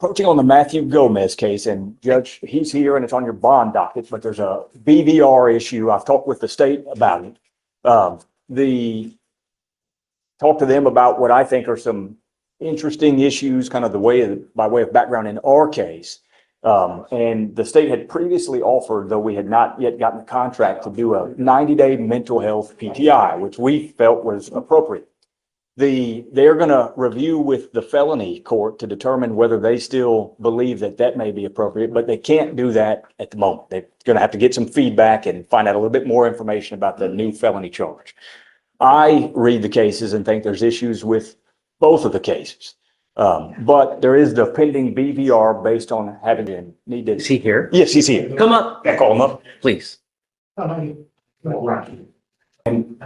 approaching on the Matthew Gomez case, and Judge, he's here and it's on your bond docket, but there's a BVR issue. I've talked with the state about it. Talk to them about what I think are some interesting issues, kind of by way of background in our case. And the state had previously offered, though we had not yet gotten the contract, to do a 90-day mental health PTI, which we felt was appropriate. They're going to review with the felony court to determine whether they still believe that may be appropriate, but they can't do that at the moment. They're going to have to get some feedback and find out a little bit more information about the new felony charge. I read the cases and think there's issues with both of the cases. But there is the pending BVR based on having to need to. Is he here? Yes, he's here. Come up. Yeah, call him up. Please. And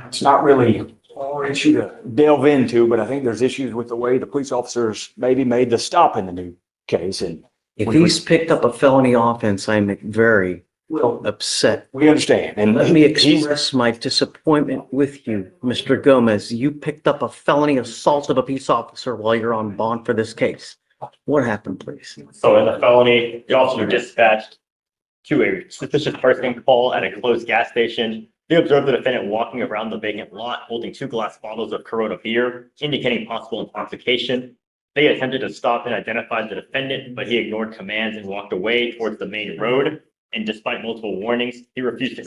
it's not really our issue to delve into, but I think there's issues with the way the police officers maybe made the stop in the new case. And if he's picked up a felony offense, I'm very upset. We understand. And let me express my disappointment with you, Mr. Gomez. You picked up a felony assault of a peace officer while you're on bond for this case. What happened, please? So in the felony, the officer dispatched to a suspicious person call at a closed gas station. They observed the defendant walking around the vacant lot holding 2 glass bottles of Corona beer, indicating possible intoxication. They attempted to stop and identify the defendant, but he ignored commands and walked away towards the main road. And despite multiple warnings, he refused to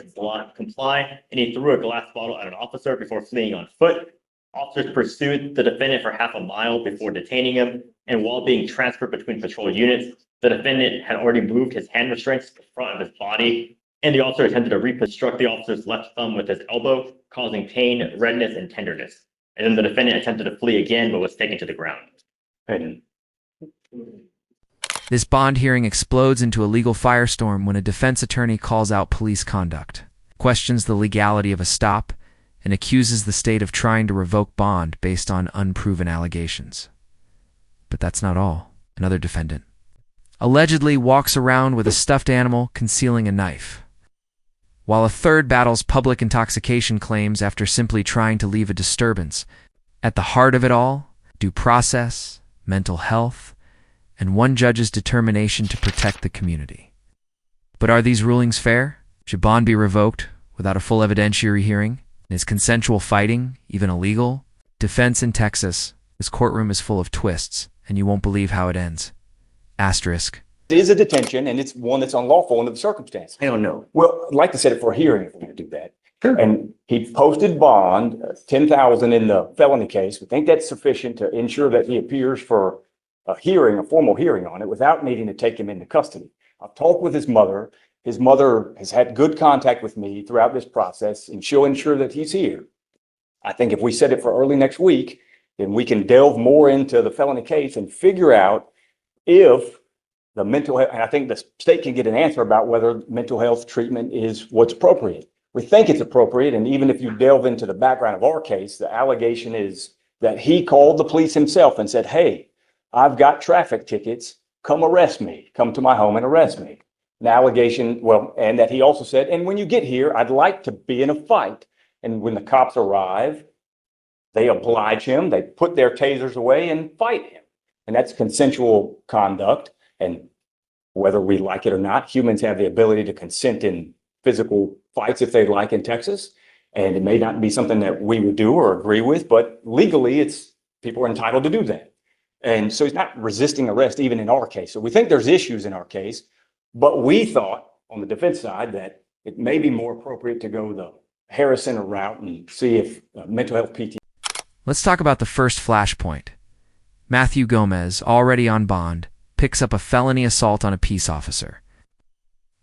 comply, and he threw a glass bottle at an officer before fleeing on foot. Officers pursued the defendant for half a mile before detaining him, and while being transferred between patrol units, the defendant had already moved his hand restraints to the front of his body, and the officer attempted to reconstruct the officer's left thumb with his elbow, causing pain, redness, and tenderness. And then the defendant attempted to flee again, but was taken to the ground. This bond hearing explodes into a legal firestorm when a defense attorney calls out police conduct, questions the legality of a stop, and accuses the state of trying to revoke bond based on unproven allegations. But that's not all. Another defendant allegedly walks around with a stuffed animal concealing a knife, while a third battles public intoxication claims after simply trying to leave a disturbance. At the heart of it all, due process, mental health, and one judge's determination to protect the community. But are these rulings fair? Should bond be revoked without a full evidentiary hearing? Is consensual fighting even illegal? Defense in Texas. This courtroom is full of twists, and you won't believe how it ends. Asterisk. It is a detention, and it's one that's unlawful under the circumstances. I don't know. Well, I'd like to set it for a hearing if we're going to do that. Sure. And he posted bond, $10,000 in the felony case. We think that's sufficient to ensure that he appears for a hearing, a formal hearing on it, without needing to take him into custody. I've talked with his mother. His mother has had good contact with me throughout this process, and she'll ensure that he's here. I think if we set it for early next week, then we can delve more into the felony case and figure out if the mental health, and I think the state can get an answer about whether mental health treatment is what's appropriate. We think it's appropriate, and even if you delve into the background of our case, the allegation is that he called the police himself and said, "Hey, I've got traffic tickets, come arrest me, come to my home and arrest me." An allegation, and that he also said, "And when you get here, I'd like to be in a fight." And when the cops arrive, they oblige him, they put their tasers away and fight him. And that's consensual conduct. And whether we like it or not, humans have the ability to consent in physical fights if they like in Texas. And it may not be something that we would do or agree with, but legally people are entitled to do that. And so he's not resisting arrest even in our case. So we think there's issues in our case, but we thought on the defense side that it may be more appropriate to go the Harrison route and see if mental health PT. Let's talk about the first flashpoint. Matthew Gomez, already on bond, picks up a felony assault on a peace officer.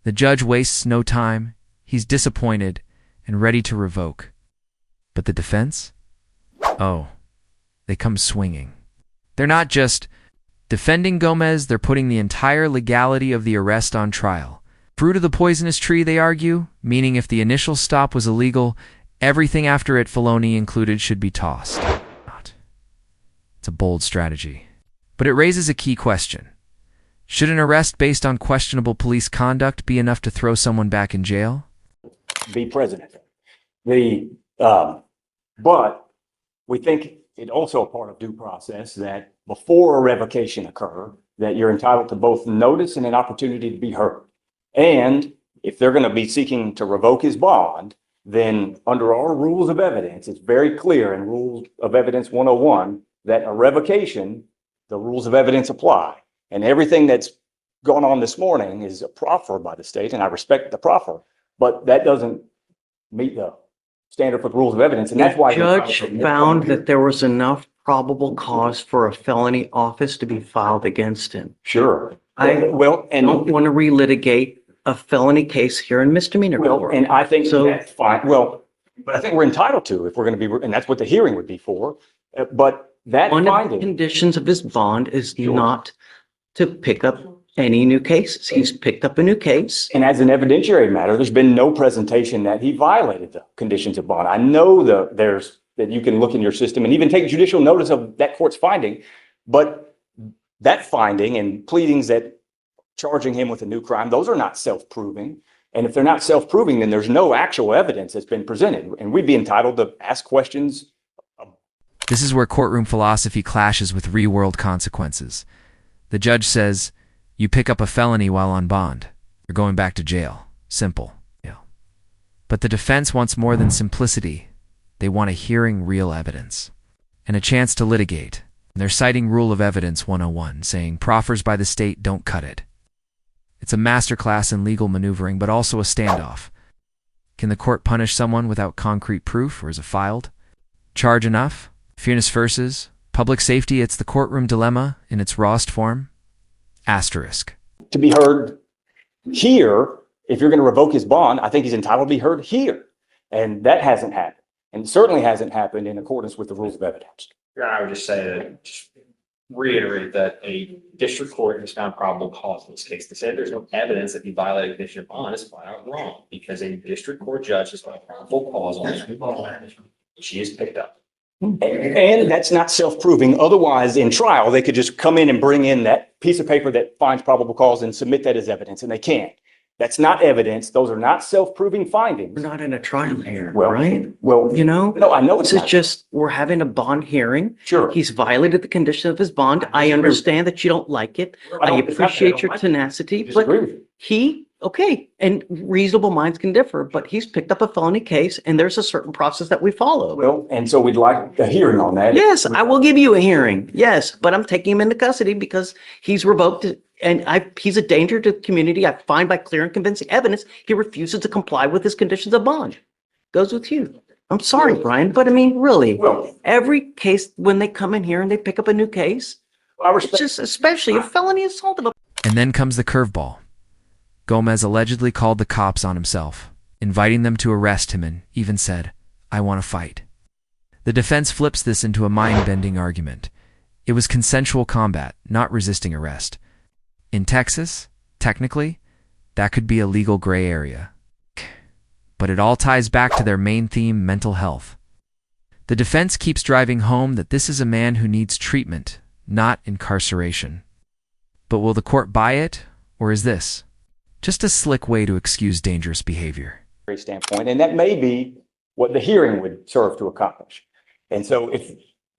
The judge wastes no time. He's disappointed and ready to revoke. But the defense? Oh, they come swinging. They're not just defending Gomez, they're putting the entire legality of the arrest on trial. Fruit of the poisonous tree, they argue, meaning if the initial stop was illegal, everything after it, felony included, should be tossed. It's a bold strategy. But it raises a key question. Should an arrest based on questionable police conduct be enough to throw someone back in jail? Be president. But we think it also a part of due process that before a revocation occur, that you're entitled to both notice and an opportunity to be heard. And if they're going to be seeking to revoke his bond, then under our rules of evidence, it's very clear in Rules of Evidence 101 that a revocation, the rules of evidence apply. And everything that's gone on this morning is a proffer by the state, and I respect the proffer, but that doesn't meet the standard for the rules of evidence, and that's why. The judge found that there was enough probable cause for a felony office to be filed against him. Sure. I Well, and don't want to relitigate a felony case here in misdemeanor well, court. and I think So- that's fine. Well, but I think we're entitled to if we're going to be, and that's what the hearing would be for. But that One of the finding, conditions of his bond is Sure. not to pick up any new cases. He's picked up a new case. and as an evidentiary matter, there's been no presentation that he violated the conditions of bond. I know that you can look in your system and even take judicial notice of that court's finding, but that finding and pleadings that charging him with a new crime, those are not self-proving. And if they're not self-proving, then there's no actual evidence that's been presented, and we'd be entitled to ask questions. This is where courtroom philosophy clashes with real-world consequences. The judge says, you pick up a felony while on bond. You're going back to jail. Simple. Yeah. But the defense wants more than simplicity. They want a hearing real evidence and a chance to litigate. And they're citing Rule of Evidence 101, saying proffers by the state don't cut it. It's a masterclass in legal maneuvering, but also a standoff. Can the court punish someone without concrete proof, or is it filed? Charge enough? Fairness versus public safety, it's the courtroom dilemma in its rawest form. Asterisk. To be heard here, if you're going to revoke his bond, I think he's entitled to be heard here. And that hasn't happened, and certainly hasn't happened in accordance with the rules of evidence. I would just say that, just reiterate that a district court has found probable cause in this case. They said there's no evidence that he violated a condition of bond is flat out wrong, because a district court judge has found probable cause on this new bond. She is picked up. And that's not self-proving. Otherwise, in trial, they could just come in and bring in that piece of paper that finds probable cause and submit that as evidence, and they can't. That's not evidence. Those are not self-proving findings. We're not in a trial here, Well, right? Well, You know, no, I know it's this is not. just, we're having a bond hearing. Sure. He's violated the condition of his bond. I understand that you don't like it. I don't- it's not that I appreciate don't your like it. tenacity, but Disagree with you. okay, and reasonable minds can differ, but he's picked up a felony case and there's a certain process that we follow. Well, and so we'd like a hearing on that. Yes, I will give you a hearing. Yes, but I'm taking him into custody because he's revoked and he's a danger to the community. I find by clear and convincing evidence, he refuses to comply with his conditions of bond. Goes with you. I'm sorry, Brian, but I mean, really, Well, every case, when they come in here and they pick up a new case, I it's respect. just especially a felony assault of a And then comes the curveball. Gomez allegedly called the cops on himself, inviting them to arrest him, and even said, I want to fight. The defense flips this into a mind-bending argument. It was consensual combat, not resisting arrest. In Texas, technically, that could be a legal gray area. But it all ties back to their main theme, mental health. The defense keeps driving home that this is a man who needs treatment, not incarceration. But will the court buy it, or is this just a slick way to excuse dangerous behavior? Standpoint, and that may be what the hearing would serve to accomplish. And so if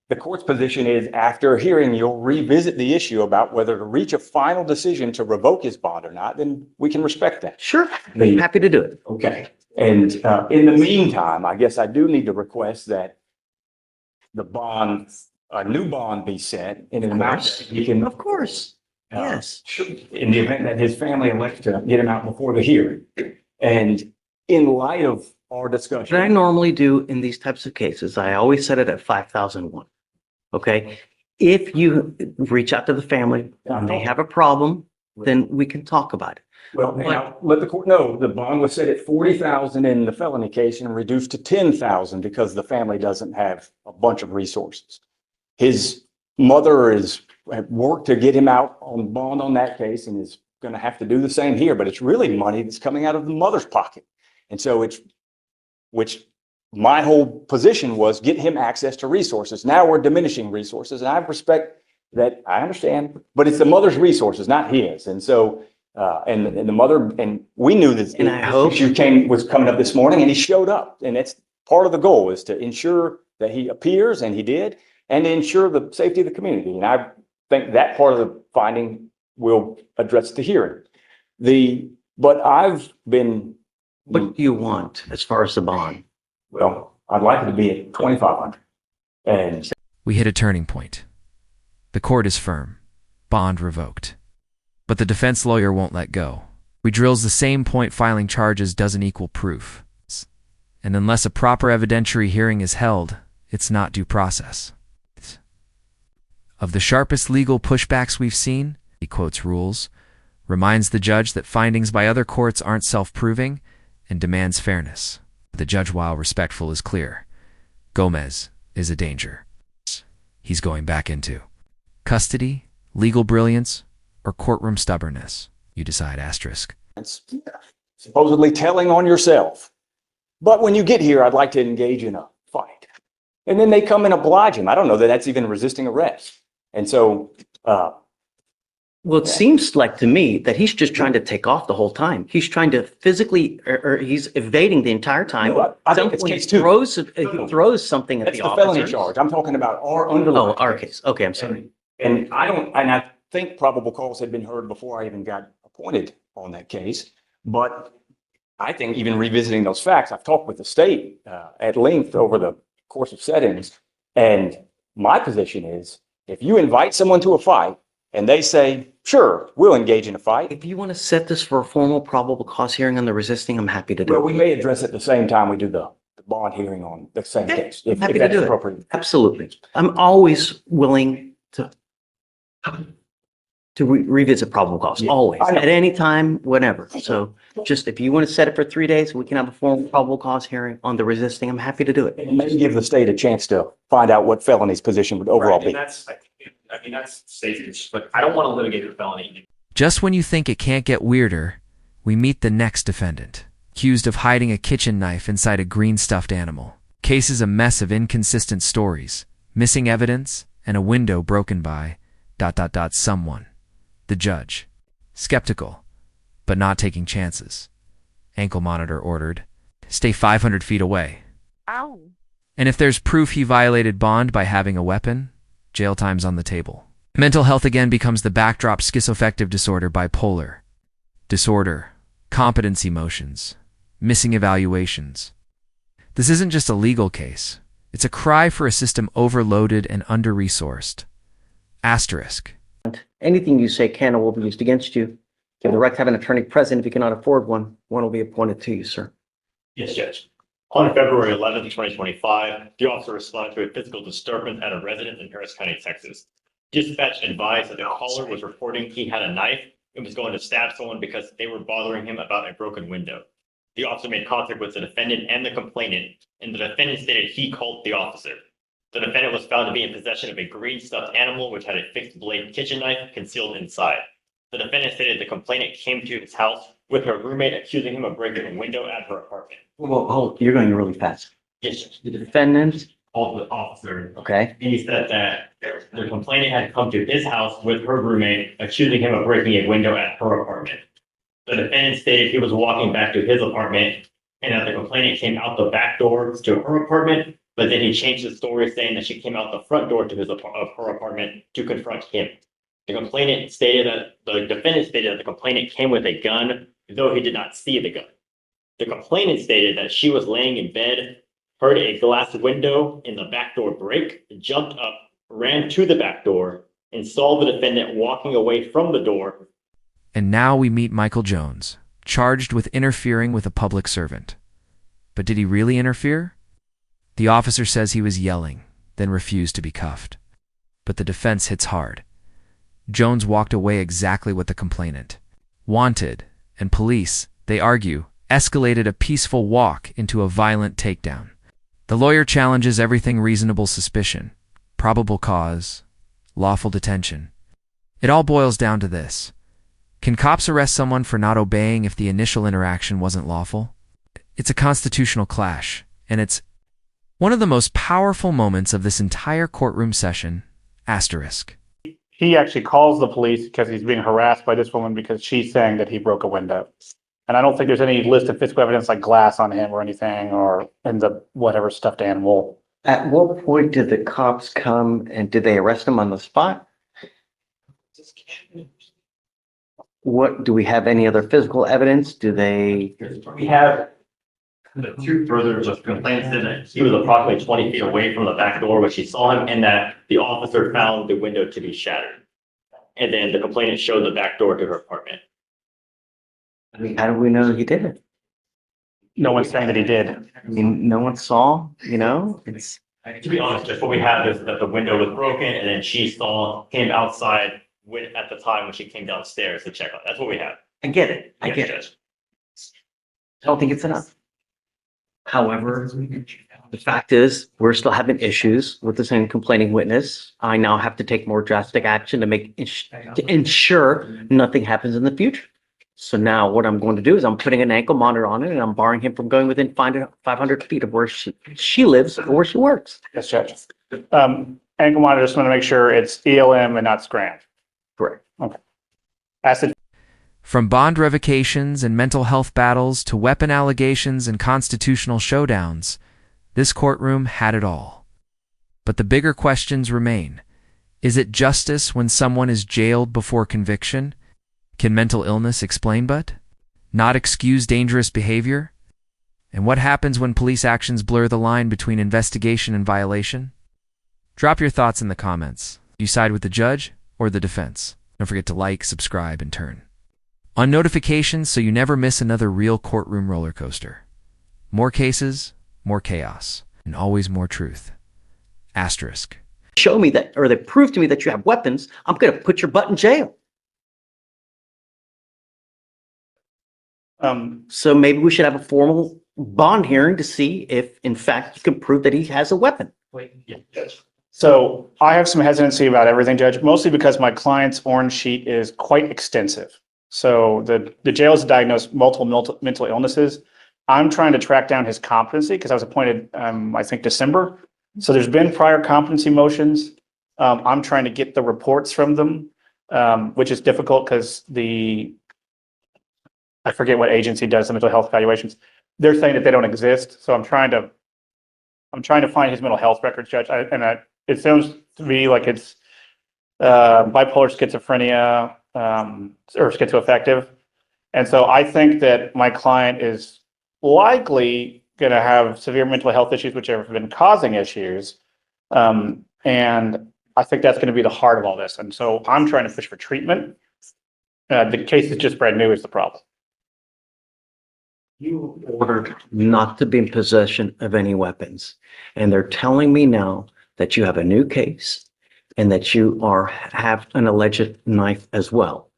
the court's position is after a hearing, you'll revisit the issue about whether to reach a final decision to revoke his bond or not, then we can respect that. Sure, I'm happy to do it. Okay. And in the meantime, I guess I do need to request that the bond, a new bond be set in an amount that he can. Of course, yes. In the event that his family elects to get him out before the hearing. And in light of our discussion. What I normally do in these types of cases, I always set it at 5,001. Okay? If you reach out to the family and they have a problem, then we can talk about it. Well, and I'll let the court know, the bond was set at 40,000 in the felony case and reduced to 10,000 because the family doesn't have a bunch of resources. His mother has worked to get him out on bond on that case and is going to have to do the same here, but it's really money that's coming out of the mother's pocket. And so which my whole position was get him access to resources. Now we're diminishing resources, and I respect that. I understand, but it's the mother's resources, not his. And so, and the mother, and we knew that And I hope- issue was coming up this morning, and he showed up. And that's part of the goal, is to ensure that he appears, and he did, and to ensure the safety of the community. And think that part of the finding will address the hearing. But I've been, What do you want as far as the bond? well, I'd like it to be at 2,500. And We hit a turning point. The court is firm. Bond revoked. But the defense lawyer won't let go. He drills the same point filing charges doesn't equal proof. And unless a proper evidentiary hearing is held, it's not due process. Of the sharpest legal pushbacks we've seen, he quotes rules, reminds the judge that findings by other courts aren't self-proving, and demands fairness. The judge, while respectful, is clear. Gomez is a danger. He's going back into custody, legal brilliance, or courtroom stubbornness. You decide, asterisk. it's supposedly telling on yourself. But when you get here, I'd like to engage in a fight. And then they come and oblige him. I don't know that that's even resisting arrest. And so, Well, it seems like to me that he's just trying to take off the whole time. He's trying to physically, or he's evading the entire time. No, I think it's When case he two. throws something at that's the the felony officer. charge. I'm talking about our Oh, underlying. our case. Okay, I'm sorry. And I think probable cause had been heard before I even got appointed on that case. But I think even revisiting those facts, I've talked with the state at length over the course of settings. And my position is, if you invite someone to a fight and they say, sure, we'll engage in a fight, If you want to set this for a formal probable cause hearing on the resisting, I'm happy to well, do we it. may address it at the same time we do the bond hearing on the same Yeah, case, I'm if happy to that's do it. appropriate. Absolutely. I'm always willing to revisit probable cause, Yeah, always, I know. at any time, whenever. So just if you want to set it for 3 days, we can have a formal probable cause hearing on the resisting. I'm happy to do it. And maybe give the state a chance to find out what felony's position would overall Right, and be. that's safe, but I don't want to litigate a felony. Just when you think it can't get weirder, we meet the next defendant, accused of hiding a kitchen knife inside a green stuffed animal. Case is a mess of inconsistent stories, missing evidence, and a window broken by ... someone. The judge, skeptical, but not taking chances. Ankle monitor ordered. Stay 500 feet away. Ow. And if there's proof he violated bond by having a weapon, jail time's on the table. Mental health again becomes the backdrop. Schizoaffective disorder, bipolar disorder, competency motions, missing evaluations. This isn't just a legal case. It's a cry for a system overloaded and under-resourced. Asterisk. Anything you say can or will be used against you. You have the right to have an attorney present. If you cannot afford one, one will be appointed to you, sir. Yes, Judge. On February 11th, 2025, the officer responded to a physical disturbance at a residence in Harris County, Texas. Dispatch advised that the caller was reporting he had a knife and was going to stab someone because they were bothering him about a broken window. The officer made contact with the defendant and the complainant, and the defendant stated he called the officer. The defendant was found to be in possession of a green stuffed animal which had a fixed blade kitchen knife concealed inside. The defendant stated the complainant came to his house with her roommate, accusing him of breaking a window at her apartment. Well, hold, you're going really fast. Yes, Judge. The defendant, Called the officer. okay, And he said that the complainant had come to his house with her roommate, accusing him of breaking a window at her apartment. The defendant stated he was walking back to his apartment and that the complainant came out the back door to her apartment, but then he changed his story saying that she came out the front door to of her apartment to confront him. The complainant stated that the defendant stated that the complainant came with a gun, though he did not see the gun. The complainant stated that she was laying in bed, heard a glass window in the back door break, jumped up, ran to the back door, and saw the defendant walking away from the door. And now we meet Michael Jones, charged with interfering with a public servant. But did he really interfere? The officer says he was yelling, then refused to be cuffed. But the defense hits hard. Jones walked away exactly what the complainant wanted, and police, they argue, escalated a peaceful walk into a violent takedown. The lawyer challenges everything: reasonable suspicion, probable cause, lawful detention. It all boils down to this. Can cops arrest someone for not obeying if the initial interaction wasn't lawful? It's a constitutional clash, and it's one of the most powerful moments of this entire courtroom session, asterisk. He actually calls the police because he's being harassed by this woman because she's saying that he broke a window. And I don't think there's any list of physical evidence like glass on him or anything, or in the whatever stuffed animal. at what point did the cops come and did they arrest him on the spot? What, do we have any other physical evidence? Do they, We have the two further of complaints that he was approximately 20 feet away from the back door when she saw him, and that the officer found the window to be shattered. And then the complainant showed the back door to her apartment. how do we know he did it? No one's saying that he did. I mean, no one saw, you know, it's, To be honest, just what we have is that the window was broken, and then she came outside at the time when she came downstairs to check on it. That's what we have. I get it. I Yes, get it. Judge. I don't think it's enough. However, the fact is, we're still having issues with the same complaining witness. I now have to take more drastic action to ensure nothing happens in the future. So now what I'm going to do is I'm putting an ankle monitor on it and I'm barring him from going within 500 feet of where she lives or where she works. Yes, Judge. Ankle monitor, just want to make sure it's ELM and not SCRAM. Correct. Okay. Acid. From bond revocations and mental health battles to weapon allegations and constitutional showdowns, this courtroom had it all. But the bigger questions remain. Is it justice when someone is jailed before conviction? Can mental illness explain but not excuse dangerous behavior? And what happens when police actions blur the line between investigation and violation? Drop your thoughts in the comments. Do you side with the judge or the defense? Don't forget to like, subscribe, and turn on notifications so you never miss another real courtroom roller coaster. More cases, more chaos, and always more truth. Asterisk. Show me that, or they prove to me that you have weapons, I'm going to put your butt in jail. So maybe we should have a formal bond hearing to see if, in fact, you can prove that he has a weapon. Yeah, Judge. So I have some hesitancy about everything, Judge, mostly because my client's orange sheet is quite extensive. So the jail has diagnosed multiple mental illnesses. I'm trying to track down his competency because I was appointed, I think, December. So there's been prior competency motions. I'm trying to get the reports from them, which is difficult because I forget what agency does the mental health evaluations. They're saying that they don't exist. So I'm trying to find his mental health records, Judge. It sounds to me like it's bipolar schizophrenia or schizoaffective. And so I think that my client is likely going to have severe mental health issues, which have been causing issues. And I think that's going to be the heart of all this. And so I'm trying to push for treatment. The case is just brand new is the problem. You ordered not to be in possession of any weapons. And they're telling me now that you have a new case and that you have an alleged knife as well.